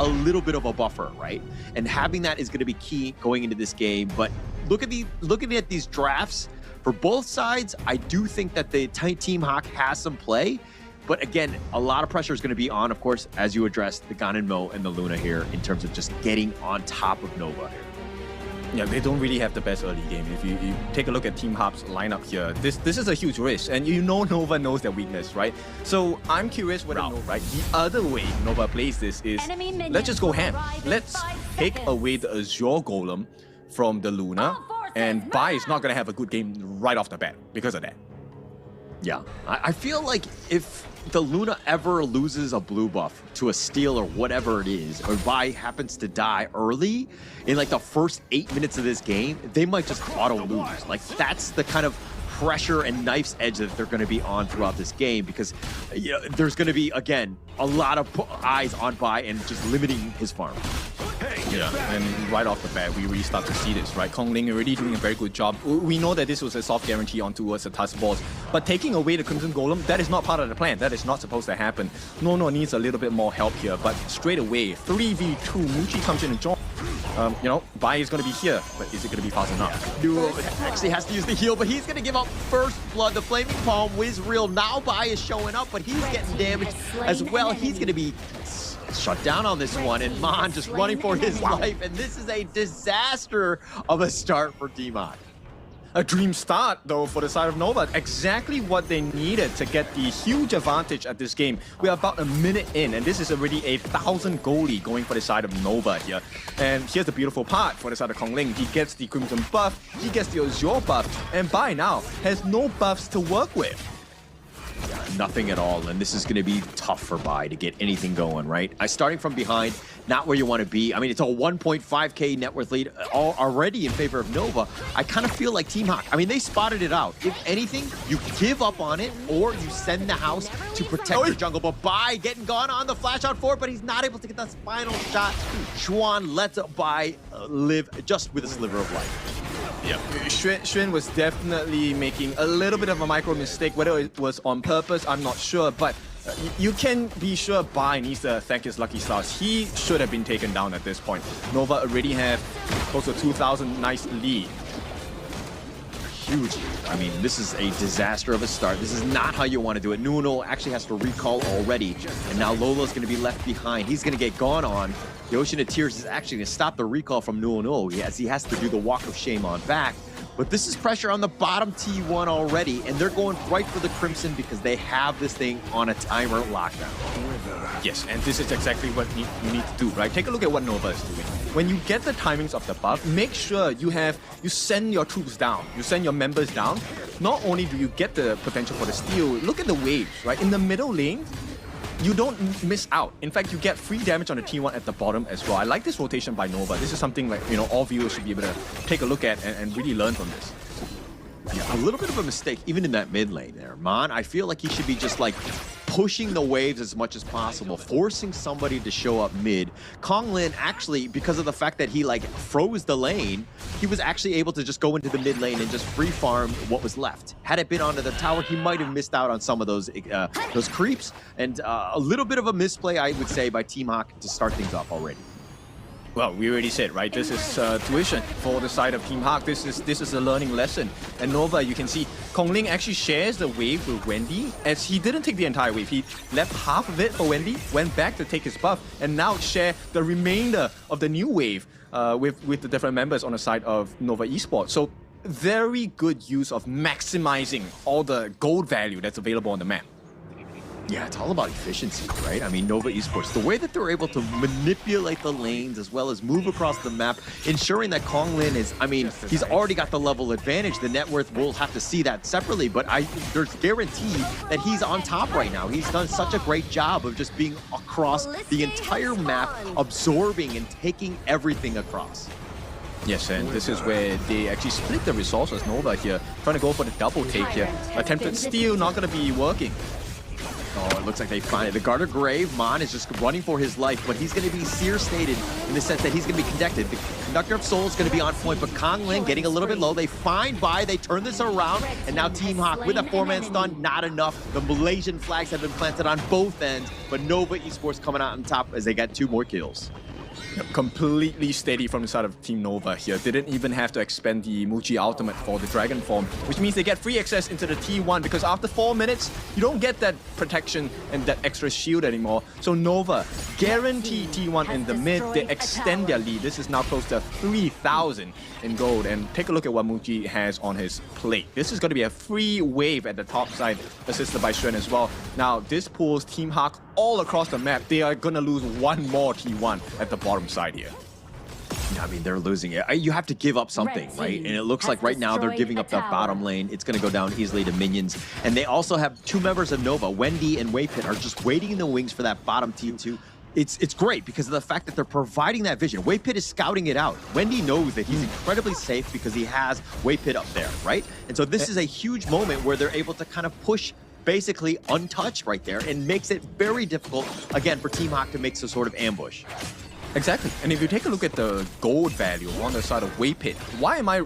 a little bit of a buffer, right? And having that is going to be key going into this game. But looking at these drafts for both sides, I do think that the Team Hawk has some play. But again, a lot of pressure is going to be on, of course, as you addressed, the Ganonmo and the Luna here in terms of just getting on top of Nova here. Yeah, they don't really have the best early game. If you take a look at Team Hop's lineup here, this is a huge risk, and you know Nova knows their weakness, right? So I'm curious whether the other way Nova plays this is, let's just go ham. Let's take away the Azure Golem from the Luna, and Bai is not going to have a good game right off the bat because of that. Yeah, I feel like if the Luna ever loses a blue buff to a steal or whatever it is, or Bai happens to die early in like the first 8 minutes of this game, they might just auto lose. Like that's the kind of pressure and knife's edge that they're going to be on throughout this game, because you know, there's going to be, again, a lot of eyes on Bai and just limiting his farm. Yeah, and right off the bat, we really start to see this, right? Kongling already doing a very good job. We know that this was a soft guarantee on towards the Tusk Balls, but taking away the Crimson Golem, that is not part of the plan. That is not supposed to happen. Nono needs a little bit more help here, but straight away, 3v2, Muji comes in and joins. You know, Bai is going to be here, but is it going to be fast enough? Duo actually has to use the heal, but he's going to give up first blood. The Flaming Palm, Wizreal. Now Bai is showing up, but he's getting damaged as well. He's going to be shut down on this one, and Mon just running for his life, and this is a disaster of a start for Team Hawk. A dream start, though, for the side of Nova. Exactly what they needed to get the huge advantage at this game. We are about a minute in, and this is already a 1,000 goalie going for the side of Nova here. And here's the beautiful part for the side of Kongling. He gets the Crimson buff, he gets the Azure buff, and Bai now has no buffs to work with. Yeah, nothing at all, and this is going to be tough for Bai to get anything going, right? Starting from behind, not where you want to be. I mean, it's a 1.5k net worth lead already in favor of Nova. I kind of feel like Team Hawk, I mean, they spotted it out. If anything, you give up on it, or you send the house to protect your jungle. But Bai getting gone on the flash out for it, but he's not able to get the final shot. Xuan lets Bai live just with a sliver of life. Yeah, Xuan was definitely making a little bit of a micro mistake. Whether it was on purpose, I'm not sure, but you can be sure Bai needs to thank his lucky stars. He should have been taken down at this point. Nova already have close to 2,000 nice lead. Huge. I mean, this is a disaster of a start. This is not how you want to do it. Nuno actually has to recall already, and now Lolo's going to be left behind. He's going to get gone on. The Ocean of Tears is actually going to stop the recall from Nuno as he has to do the Walk of Shame on back. But this is pressure on the bottom T1 already, and they're going right for the Crimson because they have this thing on a timer lockdown. Yes, and this is exactly what you need to do, right? Take a look at what Nova is doing. When you get the timings of the buff, make sure you send your troops down, you send your members down. Not only do you get the potential for the steal, look at the waves, right? In the middle lane, you don't miss out. In fact, you get free damage on the T1 at the bottom as well. I like this rotation by Nova. This is something like, you know, all viewers should be able to take a look at and really learn from this. Yeah, a little bit of a mistake, even in that mid lane there. Mon, I feel like he should be just like pushing the waves as much as possible, forcing somebody to show up mid. Konglin actually, because of the fact that he like froze the lane, he was actually able to just go into the mid lane and just free farm what was left. Had it been onto the tower, he might have missed out on some of those creeps, and a little bit of a misplay, I would say, by Team Hawk to start things off already. Well, we already said, right? This is tuition for the side of Team Hawk. This is a learning lesson. And Nova, you can see, Kongling actually shares the wave with Wendy, as he didn't take the entire wave. He left half of it for Wendy, went back to take his buff, and now share the remainder of the new wave with the different members on the side of Nova Esports. So very good use of maximizing all the gold value that's available on the map. Yeah, it's all about efficiency, right? I mean, Nova Esports, the way that they're able to manipulate the lanes as well as move across the map, ensuring that Konglin is, I mean, he's already got the level advantage. The net worth, we'll have to see that separately, but there's guarantee that he's on top right now. He's done such a great job of just being across the entire map, absorbing and taking everything across. Yes, and this is where they actually split the resources. Nova here, trying to go for the double take here. Attempted steal, not going to be working. Oh, it looks like they find it. The Garter Grave, Mon is just running for his life, but he's going to be seer-stated in the sense that he's going to be conducted. The Conductor of Souls is going to be on point, but Kong Lin getting a little bit low. They find Bai, they turn this around, and now Team Hawk with a 4-man stun, not enough. The Malaysian flags have been planted on both ends, but Nova Esports coming out on top as they got 2 more kills. Completely steady from the side of Team Nova here. They didn't even have to expend the Muji ultimate for the Dragon form, which means they get free access into the T1 because after 4 minutes, you don't get that protection and that extra shield anymore. So Nova guarantee T1 in the mid. They extend their lead. This is now close to 3,000 in gold. And take a look at what Muji has on his plate. This is going to be a free wave at the top side, assisted by Xuan as well. Now, this pulls Team Hawk all across the map. They are going to lose 1 more T1 at the bottom side here. I mean, they're losing it. You have to give up something, right? And it looks like right now they're giving up that bottom lane. It's going to go down easily to minions. And they also have 2 members of Nova, Wendy and Waypit, are just waiting in the wings for that bottom T2. It's great because of the fact that they're providing that vision. Waypit is scouting it out. Wendy knows that he's incredibly safe because he has Waypit up there, right? And so this is a huge moment where they're able to kind of push basically untouched right there and makes it very difficult, again, for Team Hawk to make some sort of ambush. Exactly. And if you take a look at the gold value on the side of Waypit, why am I,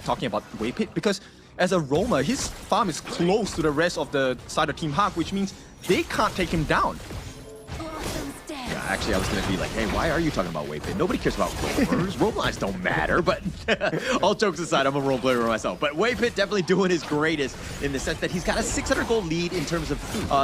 talking about Waypit? Because as a roamer, his farm is close to the rest of the side of Team Hawk, which means they can't take him down. Yeah, actually, I was going to be like, hey, why are you talking about Waypit? Nobody cares about roamers. Roam lines don't matter, but all jokes aside, I'm a role player myself. But Waypit definitely doing his greatest in the sense that he's got a 600 gold lead in terms of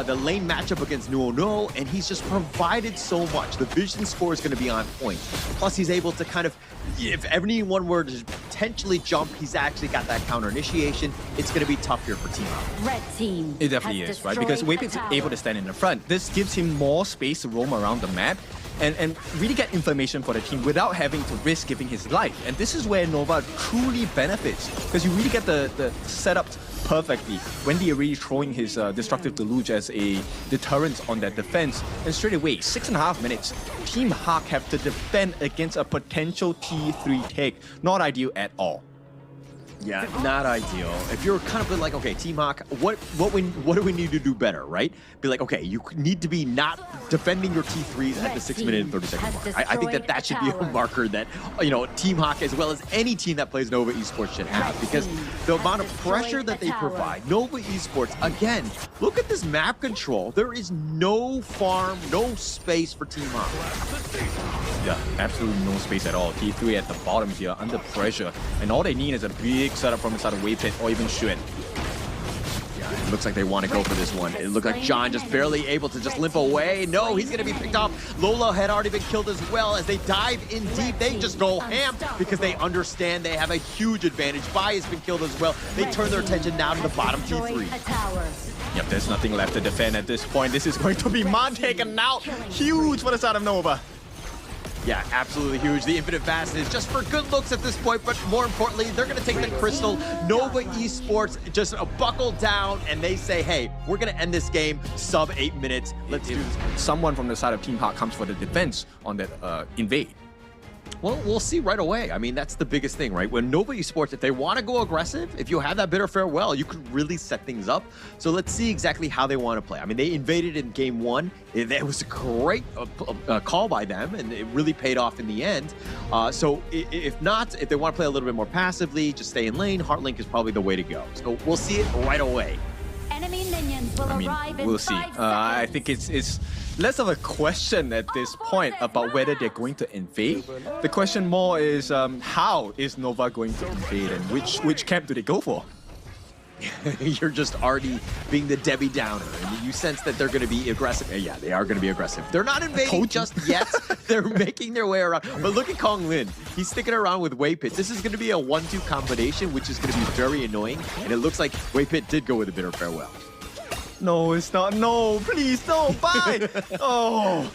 the lane matchup against Nuono, and he's just provided so much. The vision score is going to be on point. Plus, he's able to kind of, if anyone were to potentially jump, he's actually got that counter initiation. It's going to be tough here for Team Hawk. Red team. It definitely is, right? Because Waypit's able to stand in the front. This gives him more space to roam around the map and really get information for the team without having to risk giving his life. And this is where Nova truly benefits because you really get the setup perfectly. Wendy already throwing his destructive deluge as a deterrent on that defense. And straight away, 6.5 minutes, Team Hawk have to defend against a potential T3 take. Not ideal at all. Yeah, not ideal. If you're kind of like, okay, Team Hawk, what do we need to do better, right? Be like, okay, you need to be not defending your T3s at the 6-minute and 30-second mark. I think that should be a marker that, Team Hawk, as well as any team that plays Nova Esports, should have, because the amount of pressure that they provide. Nova Esports, again, look at this map control. There is no farm, no space for Team Hawk. Yeah, absolutely no space at all. T3 at the bottom here, under pressure, and all they need is a big setup from the side of Waypit or even Xuan. Yeah, it looks like they want to go for this one. It looked like John just barely able to just limp away. No, he's going to be picked off. Lola had already been killed as well. As they dive in deep, they just go ham because they understand they have a huge advantage. Bai has been killed as well. They turn their attention now to the bottom T3. Yep, there's nothing left to defend at this point. This is going to be Mon taken out. Huge for the side of Nova. Yeah, absolutely huge. The Infinite Fastness just for good looks at this point, but more importantly, they're going to take the Crystal. Nova Esports just buckle down, and they say, hey, we're going to end this game sub 8 minutes. Let's do this. Someone from the side of Team Hawk comes for the defense on that invade. Well, we'll see right away. I mean, that's the biggest thing, right? When Nova Esports, if they want to go aggressive, if you have that bitter farewell, you could really set things up. So let's see exactly how they want to play. I mean, they invaded in game 1. It was a great call by them, and it really paid off in the end. So if they want to play a little bit more passively, just stay in lane, Heartlink is probably the way to go. So we'll see it right away. Enemy minions will arrive in we'll see. I think it's less of a question at this point about whether they're going to invade. The question more is how is Nova going to invade, and which camp do they go for? You're just already being the Debbie Downer, and you sense that they're going to be aggressive. And yeah, they are going to be aggressive. They're not invading just yet. They're making their way around. But look at Kong Lin. He's sticking around with Waypit. This is going to be a 1-2 combination, which is going to be very annoying. And it looks like Waypit did go with a bitter farewell. No, it's not. No, please, no, bye. Oh.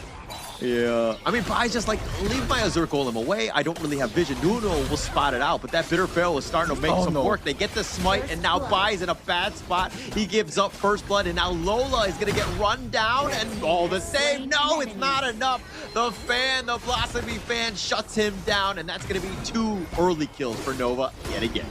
Yeah. I mean, Bai's just like, leave my Azure Golem away. I don't really have vision. Nuno will spot it out, but that bitter farewell is starting to make some work. They get the smite, and now Bai's in a bad spot. He gives up first blood, and now Lola is going to get run down, and all the same. No, it's not enough. The Blasphemy fan shuts him down, and that's going to be 2 early kills for Nova yet again.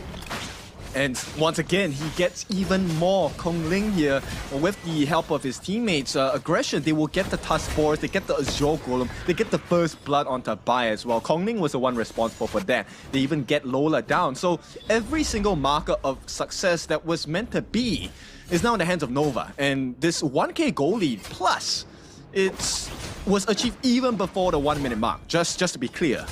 And once again, he gets even more. Kongling here, with the help of his teammates' aggression, they will get the Tusk Boars, they get the Azure Golem, they get the first blood onto Bai as well. Kongling was the one responsible for that. They even get Lola down. So every single marker of success that was meant to be is now in the hands of Nova. And this 1k goal lead plus, it was achieved even before the 1 minute mark, just to be clear.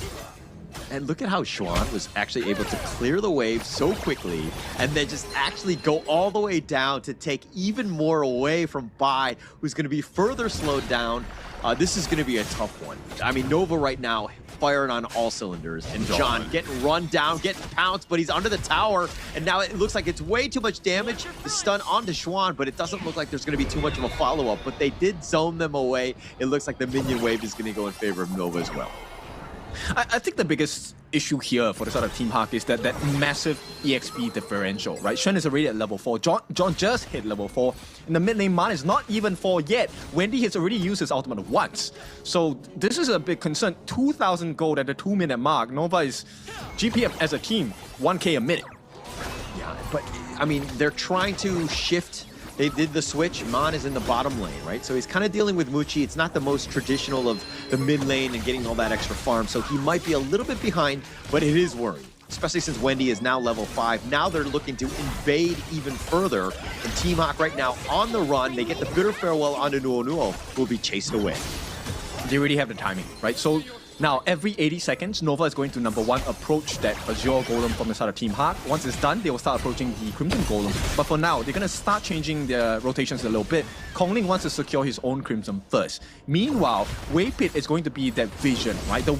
And look at how Xuan was actually able to clear the wave so quickly and then just actually go all the way down to take even more away from Bai, who's going to be further slowed down. This is going to be a tough one. I mean, Nova right now firing on all cylinders, and John getting run down, getting pounced, but he's under the tower, and now it looks like it's way too much damage to stun onto Xuan, but it doesn't look like there's going to be too much of a follow-up, but they did zone them away. It looks like the minion wave is going to go in favor of Nova as well. I think the biggest issue here for the side of Team Hawk is that massive EXP differential, right? Shen is already at level 4. John just hit level 4. And the mid lane Man is not even 4 yet. Wendy has already used his ultimate once. So this is a big concern. 2,000 gold at the 2 minute mark. Nova is GPM as a team, 1k a minute. Yeah, but I mean, they're trying to shift. They did the switch. Mon is in the bottom lane, right? So he's kind of dealing with Muchi. It's not the most traditional of the mid lane and getting all that extra farm. So he might be a little bit behind, but it is worrying, especially since Wendy is now level 5. Now they're looking to invade even further. And Team Hawk right now on the run. They get the bitter farewell onto Nuo Nuo, who will be chased away. They already have the timing, right? So now, every 80 seconds, Nova is going to, number 1, approach that Azure Golem from the side of Team Hawk. Once it's done, they will start approaching the Crimson Golem. But for now, they're going to start changing their rotations a little bit. Kongling wants to secure his own Crimson first. Meanwhile, Waypit is going to be that vision, right? The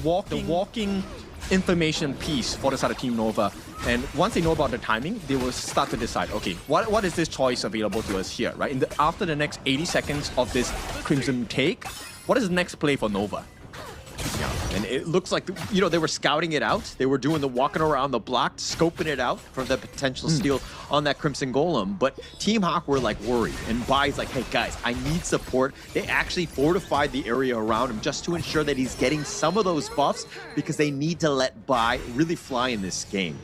walking information piece for the side of Team Nova. And once they know about the timing, they will start to decide, okay, what is this choice available to us here, right? After the next 80 seconds of this Crimson take, what is the next play for Nova? Yeah, and it looks like, you know, they were scouting it out. They were doing the walking around the block, scoping it out for the potential steal on that Crimson Golem. But Team Hawk were like worried, and Bai's like, hey guys, I need support. They actually fortified the area around him just to ensure that he's getting some of those buffs because they need to let Bai really fly in this game.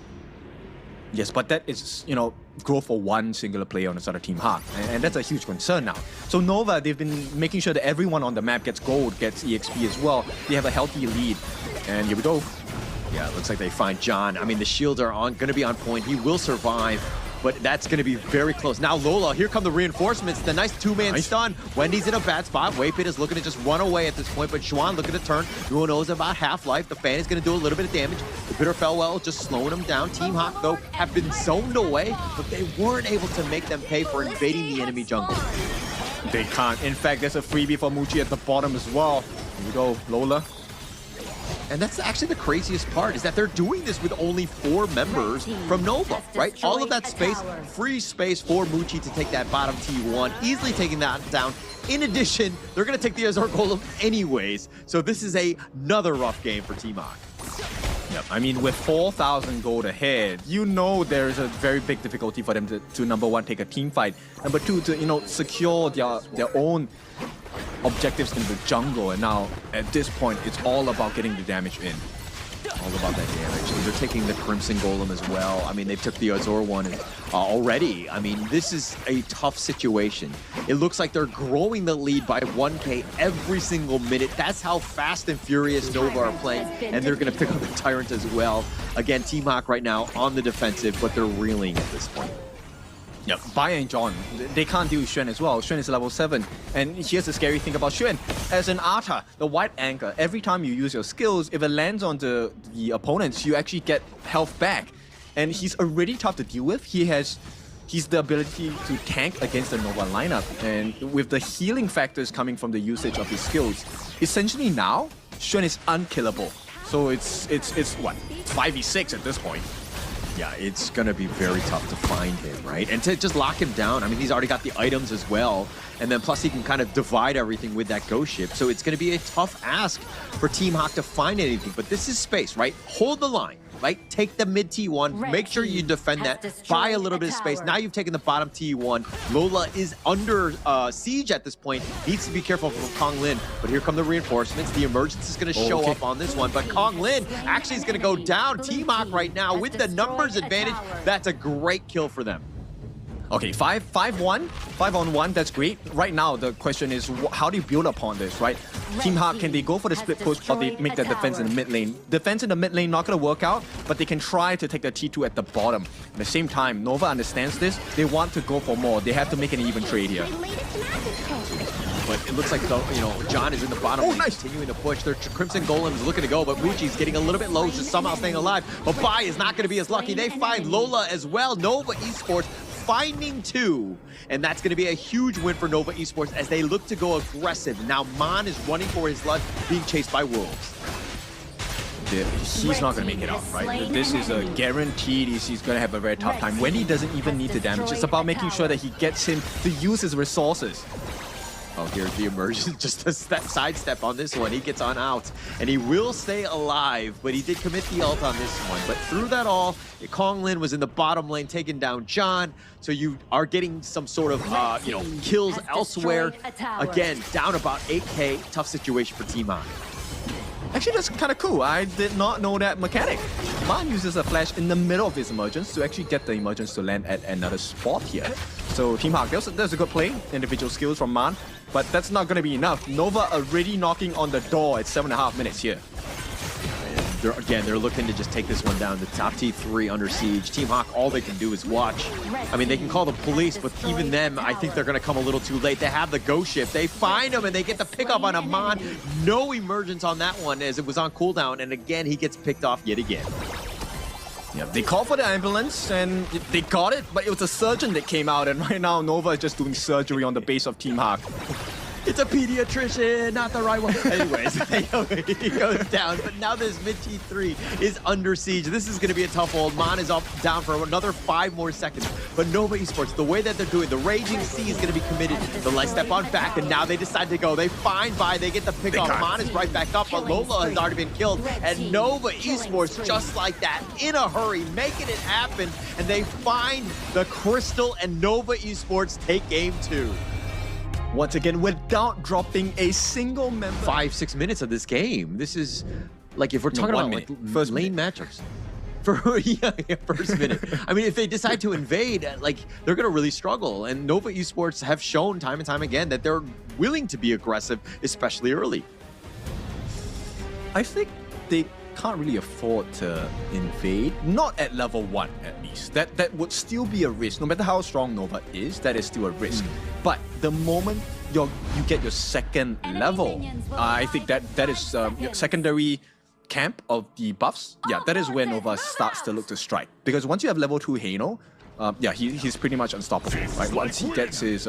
Yes, but that is, you know, growth for one singular player on the side of Team Hawk, and that's a huge concern now. So Nova, they've been making sure that everyone on the map gets gold, gets EXP as well. They have a healthy lead, and here we go. Yeah, it looks like they find John. I mean, the shields are going to be on point. He will survive, but that's going to be very close. Now Lola, here come the reinforcements. The nice two-man stun. Wendy's in a bad spot. Waypit is looking to just run away at this point, but Xuan looking to turn. Nuo knows about half-life. The fan is going to do a little bit of damage. The bitter farewell just slowing him down. Team Hawk, though, have been zoned away, but they weren't able to make them pay for invading the enemy jungle. They can't. In fact, there's a freebie for Muchi at the bottom as well. Here we go, Lola. And that's actually the craziest part, is that they're doing this with only 4 members from Nova, right? All of that space, free space for Muchi to take that bottom T1, easily taking that down. In addition, they're going to take the Azure Golem anyways, so this is another rough game for Team Hawk. Yep. I mean, with 4,000 gold ahead, you know there is a very big difficulty for them to number 1, take a team fight. Number 2, to, you know, secure their own objectives in the jungle. And now, at this point, it's all about getting the damage in. All about that damage. And they're taking the Crimson Golem as well. I mean, they took the Azure one already. I mean, this is a tough situation. It looks like they're growing the lead by 1k every single minute. That's how fast and furious Nova are playing. And they're going to pick up the Tyrant as well. Again, Team Hawk right now on the defensive, but they're reeling at this point. Yep, Bai and John, they can't deal with Xuan as well. Xuan is level 7. And here's the scary thing about Xuan. As an Arta, the white anchor, every time you use your skills, if it lands on the opponents, you actually get health back. And he's already tough to deal with. He's the ability to tank against the Nova lineup. And with the healing factors coming from the usage of his skills, essentially now, Xuan is unkillable. So it's what, 5v6 at this point. Yeah, it's going to be very tough to find him, right? And to just lock him down. I mean, he's already got the items as well. and then plus he can kind of divide everything with that ghost ship. So it's going to be a tough ask for Team Hawk to find anything. But this is space, right? Hold the line. Right? Take the mid T1, make sure you defend that, buy a little bit of space. Now you've taken the bottom T1. Lola is under siege at this point, needs to be careful from Kong Lin, but here come the reinforcements. The emergence is going to show up on this one, but Kong Lin actually is going to go down. Team Hawk right now with the numbers advantage. That's a great kill for them. Okay, 5-1, 5-on-1, that's great. Right now, the question is, how do you build upon this, right? Team Hawk, can they go for the split push or they make that defense in the mid lane? Defense in the mid lane not going to work out, but they can try to take the T2 at the bottom. At the same time, Nova understands this. They want to go for more. They have to make an even trade here. But it looks like, John is in the bottom lane, continuing to push. Their Crimson Golem is looking to go, but Muchi's getting a little bit low, just somehow staying alive. But Bai is not going to be as lucky. They find Lola as well. Nova Esports finding 2, and that's going to be a huge win for Nova Esports as they look to go aggressive. Now Mon is running for his life, being chased by wolves. He's not going to make it out, right? This is a guaranteed he's going to have a very tough time. Wendy doesn't even need to damage. It's about making sure that he gets him to use his resources. Oh, here's the emergence, just a sidestep on this one. He gets on out, and he will stay alive, but he did commit the ult on this one. But through that all, Kong Lin was in the bottom lane, taking down John, so you are getting some sort of, kills elsewhere. Again, down about 8K, tough situation for Team Hawk. Actually, that's kind of cool. I did not know that mechanic. Man uses a flash in the middle of his emergence to actually get the emergence to land at another spot here. So Team Hawk, there's a good play, individual skills from Man, but that's not going to be enough. Nova already knocking on the door at 7.5 minutes here. They're looking to just take this one down. The top T3 under siege. Team Hawk, all they can do is watch. I mean, they can call the police, but even them, I think they're going to come a little too late. They have the ghost ship. They find him, and they get the pickup on Amon. No emergence on that one as it was on cooldown, and again, he gets picked off yet again. Yeah, they called for the ambulance, and they got it, but it was a surgeon that came out, and right now, Nova is just doing surgery on the base of Team Hawk. It's a pediatrician, not the right one. Anyways, he goes down, but now this mid T3 is under siege. This is going to be a tough hold. Mon is down for another 5 more seconds. But Nova Esports, the way that they're doing, the Raging Sea is going to be committed. The light step on back, and now they decide to go. They find Bai, they get the pick off. Mon is right back up, but Lola has already been killed. And Nova Esports, just like that, in a hurry, making it happen. And they find the Crystal, and Nova Esports take game 2. Once again, without dropping a single member. 5-6 minutes of this game. This is like, if we're talking about like first lane matchups. First minute. I mean, if they decide to invade, like, they're going to really struggle. And Nova Esports have shown time and time again that they're willing to be aggressive, especially early. I think they can't really afford to invade, not at level 1 at least. That would still be a risk. No matter how strong Nova is, that is still a risk. But the moment you get your second level, I think that is your secondary camp of the buffs. Yeah, that is where Nova starts to look to strike. Because once you have level 2 Haino, he's pretty much unstoppable. Right? Once he gets his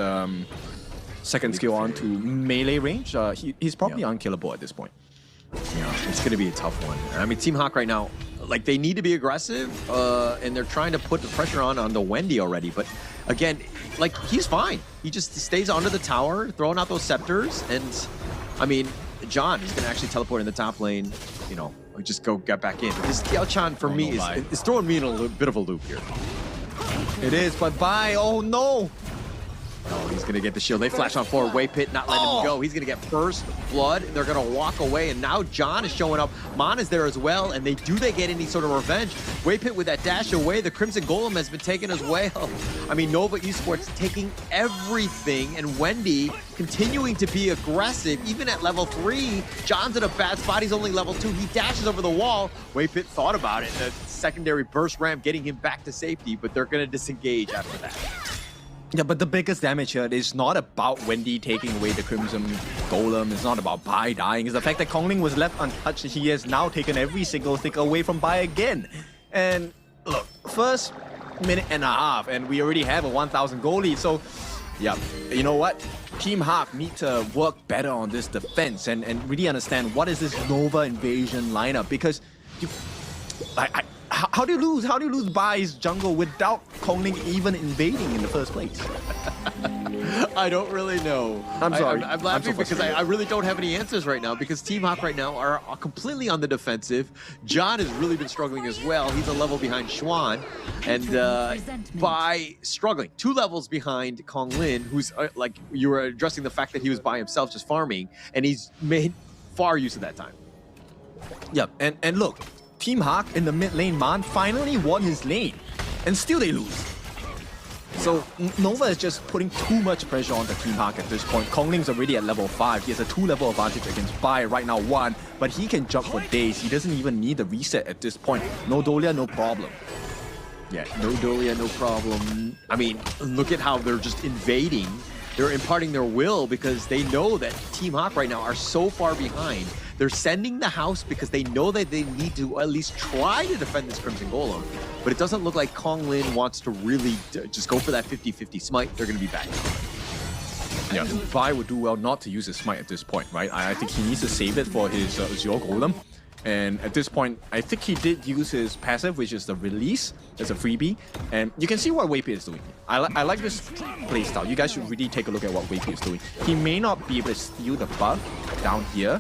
second skill on to melee range, he's probably unkillable at this point. Yeah, it's going to be a tough one. I mean, Team Hawk right now, like, they need to be aggressive, and they're trying to put the pressure on the Wendy already. But again, like, he's fine. He just stays under the tower, throwing out those scepters. And I mean, John is going to actually teleport in the top lane, or just go get back in. This Diao-chan for me is throwing me in a bit of a loop here. It is, but Bai, oh no! Oh, he's going to get the shield. They flash on forward. Waypit not letting him go. He's going to get first blood. They're going to walk away, and now John is showing up. Mon is there as well, and they get any sort of revenge. Waypit with that dash away. The Crimson Golem has been taken as well. I mean, Nova Esports taking everything, and Wendy continuing to be aggressive, even at level 3. John's in a bad spot. He's only level 2. He dashes over the wall. Waypit thought about it. The secondary burst ramp getting him back to safety, but they're going to disengage after that. Yeah, but the biggest damage here is not about Wendy taking away the Crimson Golem. It's not about Bai dying. It's the fact that Kong Ling was left untouched. He has now taken every single stick away from Bai again. And look, first minute and a half, and we already have a 1,000 goal lead. So, yeah, you know what? Team Hawk need to work better on this defense and really understand what is this Nova invasion lineup. Because how do you lose? How do you lose Bai's jungle without Kong Ling even invading in the first place? I don't really know. I'm sorry. I'm laughing so because I frustrated. really don't have any answers right now because Team Hawk right now are completely on the defensive. John has really been struggling as well. He's a level behind Xuan. And by struggling, 2 levels behind Kong Lin, who's like you were addressing the fact that he was by himself just farming, and he's made far use of that time. Yep, and look, Team Hawk in the mid lane, Man finally won his lane, and still they lose. So Nova is just putting too much pressure on the Team Hawk at this point. Kong Ling's already at level 5. He has a 2-level advantage against Bai, right now 1, but he can jump for days. He doesn't even need the reset at this point. No Dolia, no problem. Yeah, no Dolia, no problem. I mean, look at how they're just invading. They're imparting their will because they know that Team Hawk right now are so far behind. They're sending the house because they know that they need to at least try to defend this Crimson Golem. But it doesn't look like Kong Lin wants to really just go for that 50-50 smite. They're going to be back. Yeah, Bai would do well not to use his smite at this point, right? I think he needs to save it for his Azure Golem. And at this point, I think he did use his passive, which is the release as a freebie. And you can see what Waype is doing. I like this playstyle. You guys should really take a look at what Waype is doing. He may not be able to steal the buff down here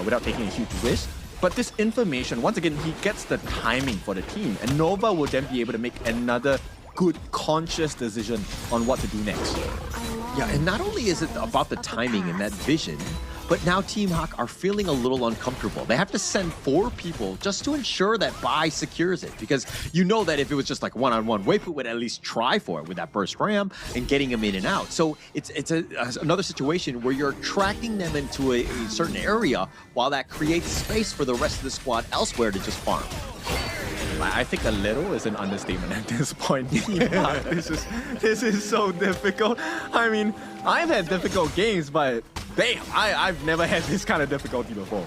without taking a huge risk. But this information, once again, he gets the timing for the team. And Nova will then be able to make another good, conscious decision on what to do next. Yeah, and not only is it about the timing and that vision, but now Team Hawk are feeling a little uncomfortable. They have to send 4 people just to ensure that Bai secures it. Because you know that if it was just like one-on-one, Waypoint would at least try for it with that burst ram and getting him in and out. So it's another situation where you're tracking them into a certain area while that creates space for the rest of the squad elsewhere to just farm. I think a little is an understatement at this point. Yeah, this is so difficult. I mean, I've had difficult games, but damn, I've never had this kind of difficulty before.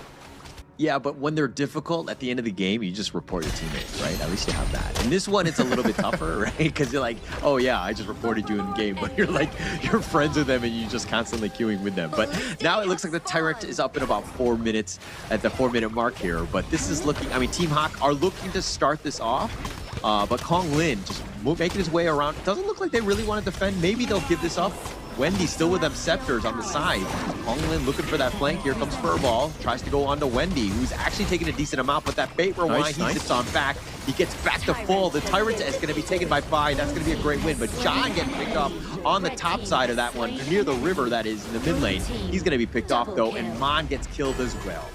Yeah, but when they're difficult at the end of the game, you just report your teammates, right? At least you have that. In this one, it's a little bit tougher, right? Because you're like, oh yeah, I just reported you in the game, but you're like, you're friends with them and you're just constantly queuing with them. But now it looks like the Tyrant is up in about 4 minutes at the 4-minute mark here. But this is looking, I mean, Team Hawk are looking to start this off. But Kong Lin just making his way around. Doesn't look like they really want to defend. Maybe they'll give this up. Wendy still with them scepters on the side. Kong Lin looking for that flank. Here comes Furball. Tries to go on to Wendy, who's actually taking a decent amount, but that bait rewind, he sits on back. He gets back to full. The Tyrant is going to be taken by Bai. That's going to be a great win, but John getting picked up on the top side of that one, near the river that is in the mid lane. He's going to be picked off though, and Mon gets killed as well.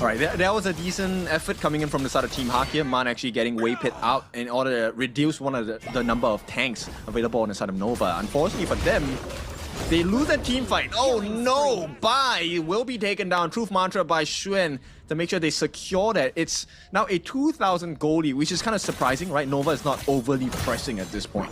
All right, that was a decent effort coming in from the side of Team Hawk here. Man actually getting Waypit out in order to reduce one of the number of tanks available on the side of Nova. Unfortunately for them, they lose that team fight. Oh no, Bai will be taken down. Truth Mantra by Xuan to make sure they secure that. It's now a 2,000 goalie, which is kind of surprising, right? Nova is not overly pressing at this point.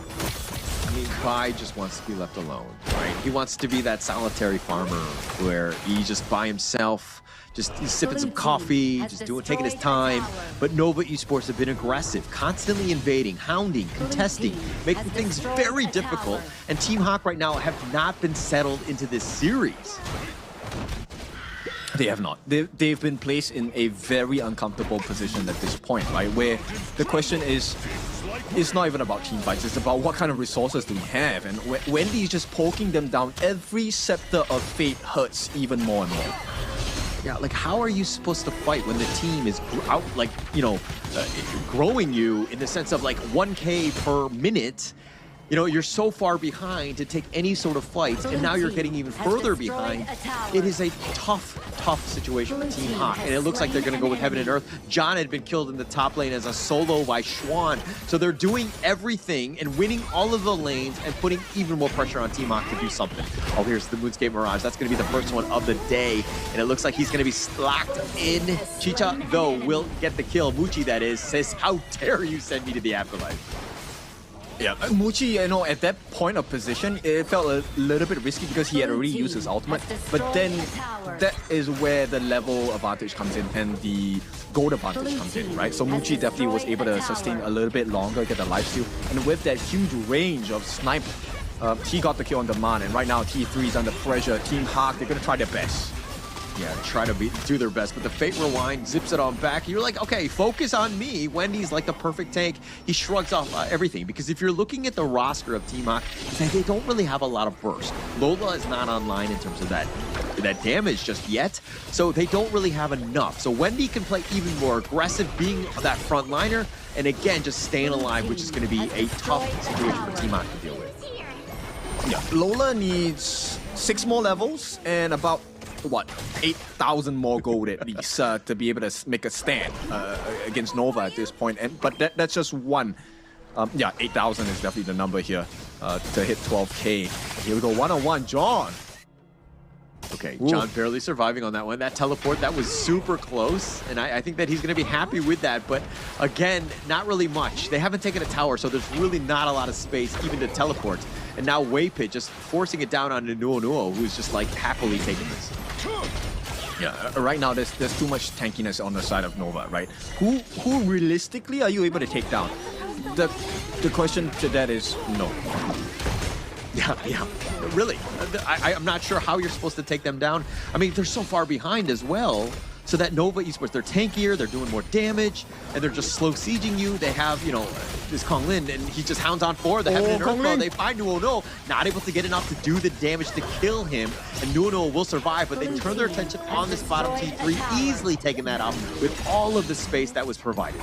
I mean, Bai just wants to be left alone, right? He wants to be that solitary farmer where he's just by himself. He's sipping some coffee, just taking his time. But Nova Esports have been aggressive, constantly invading, hounding, contesting, making things very difficult. And Team Hawk right now have not been settled into this series. They have not. They've been placed in a very uncomfortable position at this point, right? Where the question is, it's not even about team fights, it's about what kind of resources do we have. And Wendy is just poking them down. Every scepter of fate hurts even more and more. Yeah, like how are you supposed to fight when the team is out, like, you know, growing you in the sense of like 1K per minute? You know, you're so far behind to take any sort of fights, and now you're getting even further behind. It is a tough situation for Team Hawk, and it looks like they're going to go with Heaven and Earth. John had been killed in the top lane as a solo by Xuan, so they're doing everything and winning all of the lanes and putting even more pressure on Team Hawk to do something. Oh, here's the Moonscape Mirage. That's going to be the first one of the day, and it looks like he's going to be locked in. Chicha, though, will get the kill. Muchi, that is, says, how dare you send me to the afterlife? Yeah, Muchi, you know, at that point of position, it felt a little bit risky because he had already used his ultimate. But then that is where the level advantage comes in and the gold advantage comes in, right? So Muchi definitely was able to sustain a little bit longer, get the lifesteal. And with that huge range of snipe, he got the kill on demand. And right now, T3 is under pressure. Team Hawk, they're going to try their best. Yeah, try to do their best, but the Fate Rewind zips it on back. You're like, okay, focus on me. Wendy's like the perfect tank. He shrugs off everything, because if you're looking at the roster of Team Hawk, they don't really have a lot of burst. Lola is not online in terms of that damage just yet, so they don't really have enough. So Wendy can play even more aggressive, being that front liner, and again, just staying alive, which is going to be a tough situation for Team Hawk to deal with. Yeah, Lola needs 6 more levels and about, what, 8,000 more gold at least to be able to make a stand against Nova at this point. But that's just one. Yeah, 8,000 is definitely the number here to hit 12K. Here we go, one-on-one, John. Okay, John barely surviving on that one. That teleport, that was super close, and I think that he's going to be happy with that, but again, not really much. They haven't taken a tower, so there's really not a lot of space even to teleport. And now Waypit just forcing it down on Nuo, who's just like happily taking this. Yeah, right now there's too much tankiness on the side of Nova, right? Who realistically are you able to take down? The question to that is no. Yeah, really. I'm not sure how you're supposed to take them down. I mean, they're so far behind as well, so that Nova Esports, they're tankier, they're doing more damage, and they're just slow sieging you. They have, you know, this Kong Lin, and he just hounds on 4. They have an Earthbow. They find Nuo, not able to get enough to do the damage to kill him, and Nuo will survive, but they turn their attention on this bottom T3, easily taking that out with all of the space that was provided.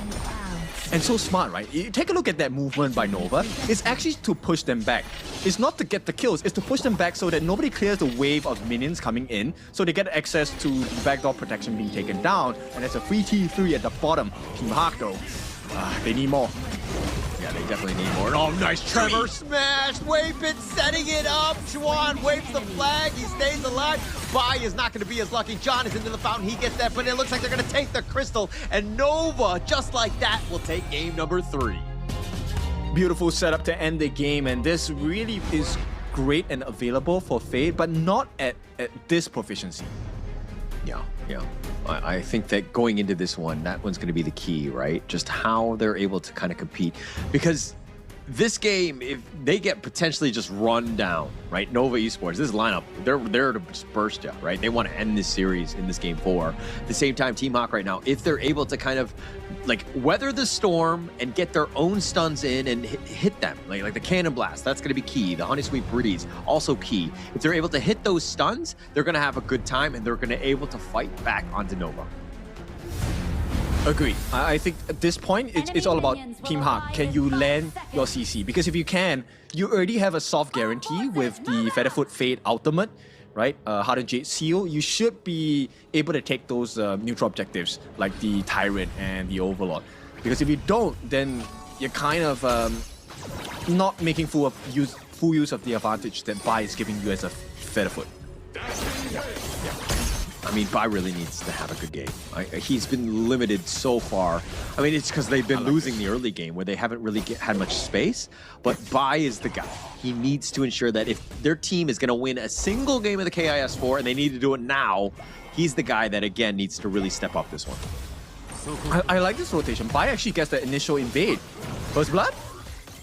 And so smart, right? You take a look at that movement by Nova. It's actually to push them back. It's not to get the kills, it's to push them back so that nobody clears the wave of minions coming in, so they get access to the backdoor protection being taken down, and there's a free T3 at the bottom. Team Hawk though, they need more. Yeah, they definitely need more. Oh, nice Tremor smash! Waypit setting it up. Chuan waves the flag. He stays alive. Bai is not going to be as lucky. John is into the fountain. He gets that, but it looks like they're going to take the crystal. And Nova, just like that, will take game number 3. Beautiful setup to end the game, and this really is great and available for Fade, but not at this proficiency. Yeah. I think that going into this one, that one's going to be the key, right? Just how they're able to kind of compete. Because this game, if they get potentially just run down, right? Nova Esports, this lineup, they're there to just burst you, right? They want to end this series in this game 4. At the same time, Team Hawk right now, if they're able to kind of like weather the storm and get their own stuns in and hit them, like the Cannon Blast, that's going to be key. The Honey Sweet Breeze, also key. If they're able to hit those stuns, they're going to have a good time and they're going to be able to fight back onto Nova. Agreed. I think at this point, it's all about Team Hawk. Can you land your CC? Because if you can, you already have a soft guarantee with the Featherfoot Fade Ultimate, right? Hardened Jade Seal. You should be able to take those neutral objectives like the Tyrant and the Overlord. Because if you don't, then you're kind of not making full use of the advantage that Bai is giving you as a Featherfoot. Yeah. I mean, Bai really needs to have a good game. He's been limited so far. I mean, it's because they've been losing the early game where they haven't really had much space, but Bai is the guy. He needs to ensure that if their team is going to win a single game of the KIS4 and they need to do it now, he's the guy that, again, needs to really step up this one. I like this rotation. Bai actually gets the initial invade. First Blood?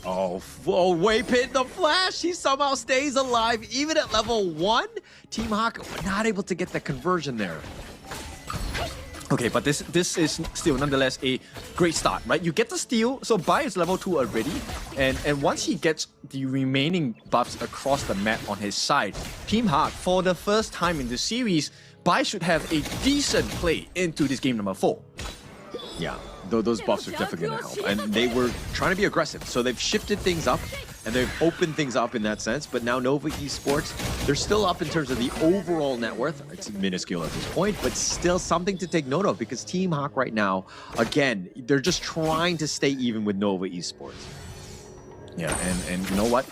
Oh, Waypit the Flash, he somehow stays alive even at level 1. Team Hawk not able to get the conversion there. Okay, but this is still nonetheless a great start, right? You get the steal, so Bai is level 2 already, and once he gets the remaining buffs across the map on his side, Team Hawk, for the first time in the series, Bai should have a decent play into this game number 4. Yeah, though those buffs are definitely going to help. And they were trying to be aggressive, so they've shifted things up, and they've opened things up in that sense. But now Nova Esports, they're still up in terms of the overall net worth. It's minuscule at this point, but still something to take note of, because Team Hawk right now, again, they're just trying to stay even with Nova Esports. Yeah, and you know what?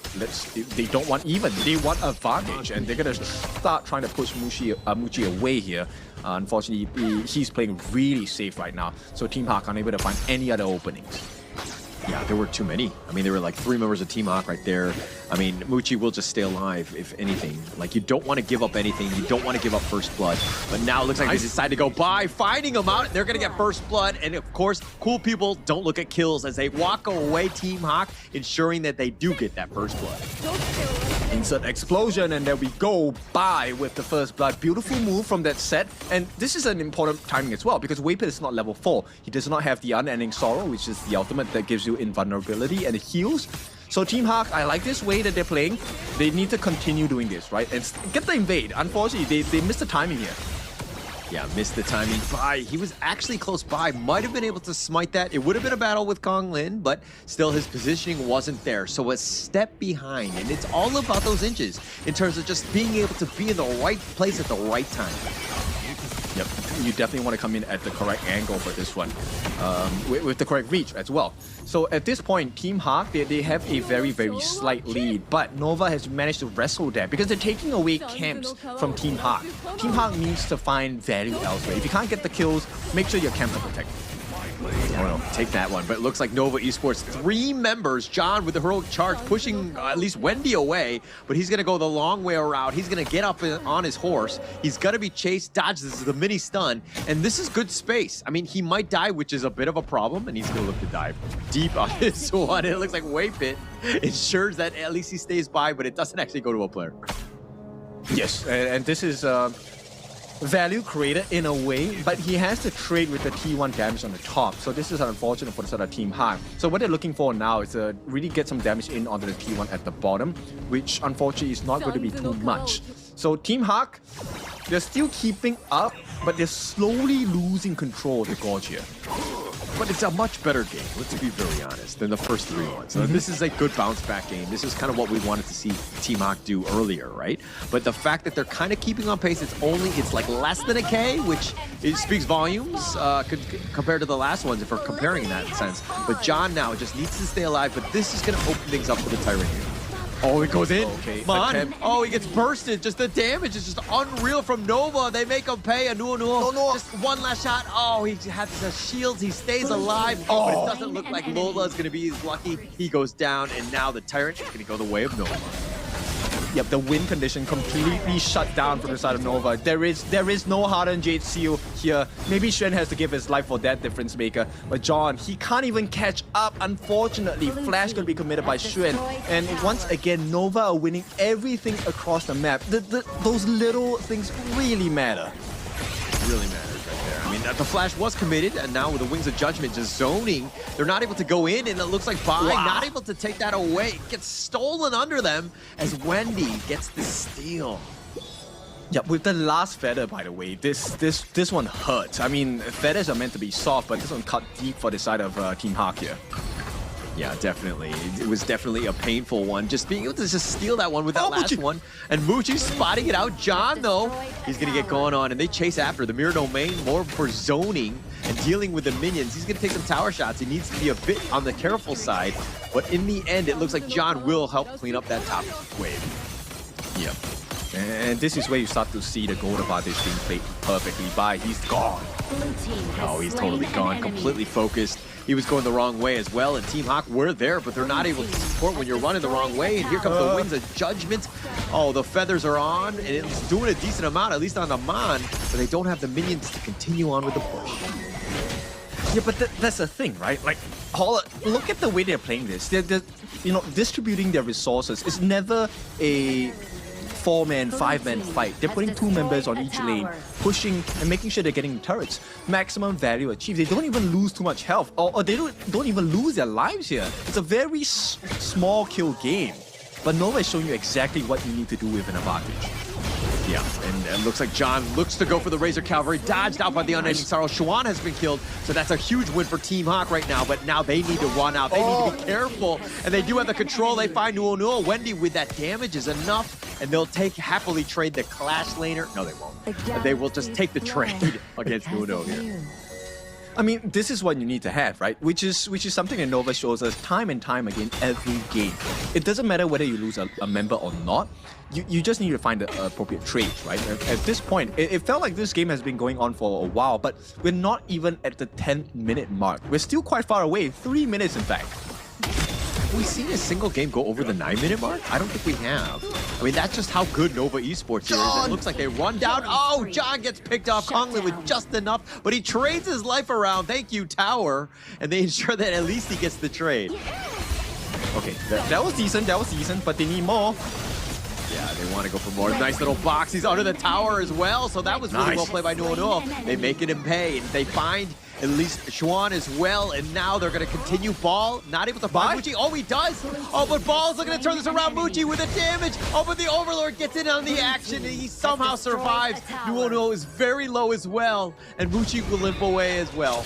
They don't want even. They want advantage, and they're gonna start trying to push Muchi away here. Unfortunately, he's playing really safe right now, so Team Hawk unable to find any other openings. Yeah, there were too many. I mean, there were like 3 members of Team Hawk right there. I mean, Muchi will just stay alive, if anything. Like, you don't want to give up anything. You don't want to give up first blood. But now it looks like they decide to go by, finding them out. They're going to get first blood. And of course, cool people don't look at kills as they walk away, Team Hawk, ensuring that they do get that first blood. Insert explosion, and there we go. Bye with the first blood. Beautiful move from that set. And this is an important timing as well, because Waypit is not level 4. He does not have the Unending Sorrow, which is the ultimate that gives you invulnerability and it heals. So Team Hawk, I like this way that they're playing. They need to continue doing this, right? And get the invade. Unfortunately, they missed the timing here. Yeah, missed the timing by. He was actually close by. Might have been able to smite that. It would have been a battle with Kong Lin, but still his positioning wasn't there. So a step behind. And it's all about those inches in terms of just being able to be in the right place at the right time. Yep, you definitely want to come in at the correct angle for this one, with the correct reach as well. So at this point, Team Hawk, they have a very, very slight lead, but Nova has managed to wrestle that because they're taking away camps from Team Hawk. Team Hawk needs to find value elsewhere. If you can't get the kills, make sure your camps are protected. Well, take that one. But it looks like Nova Esports, 3 members. John with the heroic charge pushing at least Wendy away, but he's going to go the long way around. He's going to get up on his horse. He's going to be chased, dodged. This is the mini stun, and this is good space. I mean, he might die, which is a bit of a problem, and he's going to look to dive deep on this one. It looks like Waypit ensures that at least he stays by, but it doesn't actually go to a player. Yes, and this is value created in a way, but he has to trade with the T1 damage on the top. So this is unfortunate for the sort of Team Hawk. So what they're looking for now is to really get some damage in onto the T1 at the bottom, which unfortunately is not going to be too much. So Team Hawk, they're still keeping up, but they're slowly losing control of the Gorge here. But it's a much better game, let's be very honest, than the first 3 ones. So this is a good bounce back game. This is kind of what we wanted to see Team Hawk do earlier, right? But the fact that they're kind of keeping on pace, it's like less than a K, which it speaks volumes compared to the last ones if we're comparing in that sense. But John now just needs to stay alive, but this is going to open things up for the Tyrant here. Oh, it goes in. Okay. Come on. Oh, he gets bursted. Just the damage is just unreal from Nova. They make him pay. No. Just one last shot. Oh, he has the shields. He stays alive. Oh, but it doesn't look like Lola is going to be lucky. He goes down, and now the Tyrant is going to go the way of Nova. Yep, the win condition completely shut down from the side of Nova. There is no Hardened Jade Seal here. Maybe Shen has to give his life for that difference maker. But John, he can't even catch up. Unfortunately, Flash going to be committed by Shen. And once again, Nova are winning everything across the map. Those little things really matter. Really matters right there. I mean, the Flash was committed, and now with the Wings of Judgment just zoning, they're not able to go in, and it looks like Bai not able to take that away. It gets stolen under them as Wendy gets the steal. Yeah, with the last feather, by the way, this one hurts. I mean, feathers are meant to be soft, but this one cut deep for the side of Team Hawk here. Yeah, definitely. It was definitely a painful one. Just being able to just steal that one with that last one. And Muji spotting it out. John, though, he's going to get going on. And they chase after the mirror domain more for zoning and dealing with the minions. He's going to take some tower shots. He needs to be a bit on the careful side. But in the end, it looks like John will help clean up that top wave. Yep. And this is where you start to see the gold advantage being played perfectly by. He's gone. Oh, he's totally gone. Completely focused. He was going the wrong way as well, and Team Hawk were there, but they're not able to support when you're running the wrong way, and here comes the Wings of Judgment. Oh, the feathers are on, and it's doing a decent amount, at least on the Mon, but they don't have the minions to continue on with the push. Yeah, but that's the thing, right? Like, look at the way they're playing this. They're distributing their resources. It's never a 4-man, 5-man fight. They're putting 2 members on each lane, pushing and making sure they're getting turrets. Maximum value achieved. They don't even lose too much health, or they don't even lose their lives here. It's a very small kill game, but Nova is showing you exactly what you need to do with an advantage. Yeah, and it looks like John looks to go for the Razor Cavalry, dodged out by the Unending Sorrow. Xuan has been killed, so that's a huge win for Team Hawk right now, but now they need to run out. They need to be careful, and they do have the control. They find Nuo. Wendy with that damage is enough, and they'll happily trade the Clash laner. No, they won't. They will just take the trade against Nuo here. I mean, this is what you need to have, right? Which is something that Nova shows us time and time again every game. It doesn't matter whether you lose a member or not. You just need to find the appropriate trades, right? At this point, it felt like this game has been going on for a while, but we're not even at the 10-minute mark. We're still quite far away, 3 minutes in fact. Have we seen a single game go over the 9-minute mark? I don't think we have. I mean, that's just how good Nova Esports here is. It looks like they run down. Oh, John gets picked off. Konglin with just enough, but he trades his life around. Thank you, Tower. And they ensure that at least he gets the trade. Okay, that was decent, but they need more. Yeah, they want to go for more. Nice little box. He's under the tower as well. So that was really well played by Nova. They make it in pay. And they find at least Xuan as well. And now they're going to continue Ball. Not able to find Muji. Oh, he does. Oh, but Ball's looking to turn this around. Muji with the damage. Oh, but the Overlord gets in on the action. And he somehow survives. Nuono is very low as well. And Muji will limp away as well.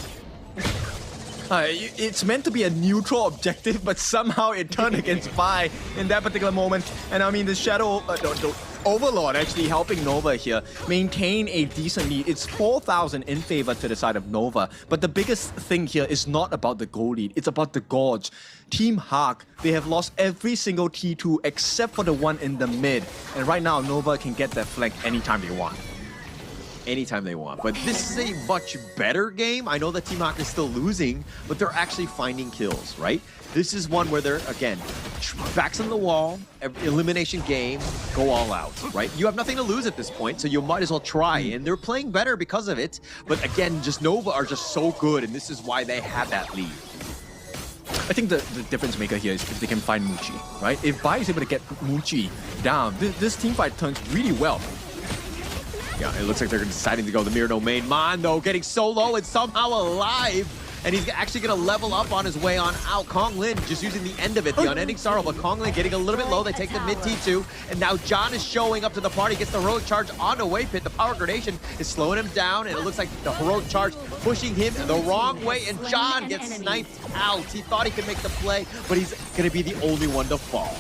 It's meant to be a neutral objective, but somehow it turned against Bai in that particular moment. And I mean, the Shadow, the Overlord actually helping Nova here maintain a decent lead. It's 4,000 in favor to the side of Nova. But the biggest thing here is not about the goal lead, it's about the Gorge. Team Hawk, they have lost every single T2 except for the one in the mid. And right now, Nova can get that flank anytime they want. Anytime they want. But this is a much better game. I know that Team Hawk is still losing, but they're actually finding kills, right? This is one where they're, again, backs on the wall, elimination game, go all out, right? You have nothing to lose at this point, so you might as well try. And they're playing better because of it. But again, just Nova are just so good, and this is why they have that lead. I think the difference maker here is if they can find Muji, right? If Bai is able to get Muji down, this team fight turns really well. Yeah, it looks like they're deciding to go the mirror domain. Mon, though, getting so low and somehow alive. And he's actually going to level up on his way on out. Kong Lin just using the end of it, the unending sorrow. But Kong Lin getting a little bit low. They take the mid T2. And now John is showing up to the party. Gets the heroic charge on the way pit. The power gradation is slowing him down. And it looks like the heroic charge pushing him the wrong way. And John gets sniped out. He thought he could make the play, but he's going to be the only one to fall.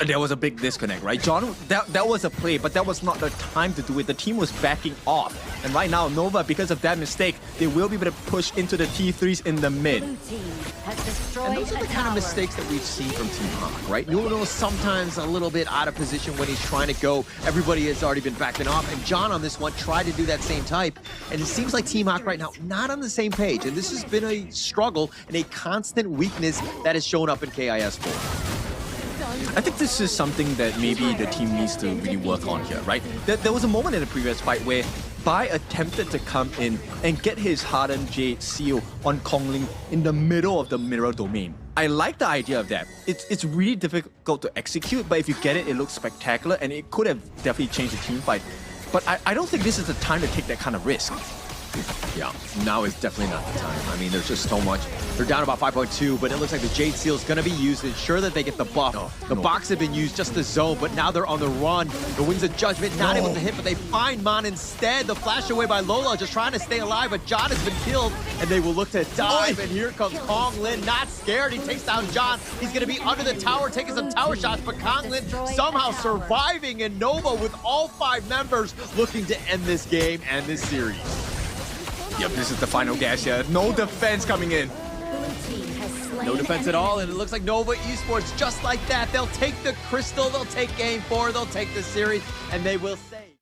There was a big disconnect, right? John, that was a play, but that was not the time to do it. The team was backing off. And right now, Nova, because of that mistake, they will be able to push into the T3s in the mid. Blue team has destroyed And those are the kind of mistakes that we've seen from Team Hawk, right? Nuono is sometimes a little bit out of position when he's trying to go. Everybody has already been backing off. And John on this one tried to do that same type. And it seems like Team Hawk right now, not on the same page. And this has been a struggle and a constant weakness that has shown up in KIS4. I think this is something that maybe the team needs to really work on here, right? There was a moment in the previous fight where Bai attempted to come in and get his Hardened Jade seal on Kong Lin in the middle of the mirror domain. I like the idea of that. It's really difficult to execute, but if you get it, it looks spectacular and it could have definitely changed the team fight. But I don't think this is the time to take that kind of risk. Yeah, now is definitely not the time. I mean, there's just so much. They're down about 5.2, but it looks like the Jade Seal is going to be used to ensure that they get the buff. The box had been used just to zone, but now they're on the run. The Wings of Judgment not able to hit, but they find Mon instead. The flash away by Lola, just trying to stay alive, but John has been killed, and they will look to dive, and here comes Kong Lin, not scared. He takes down John. He's going to be under the tower, taking some tower shots, but Kong Lin somehow surviving, and Nova with all 5 members looking to end this game and this series. Yep, this is the final gas here. No defense coming in. No defense at all, and it looks like Nova Esports, just like that, they'll take the Crystal, they'll take Game 4, they'll take the series, and they will...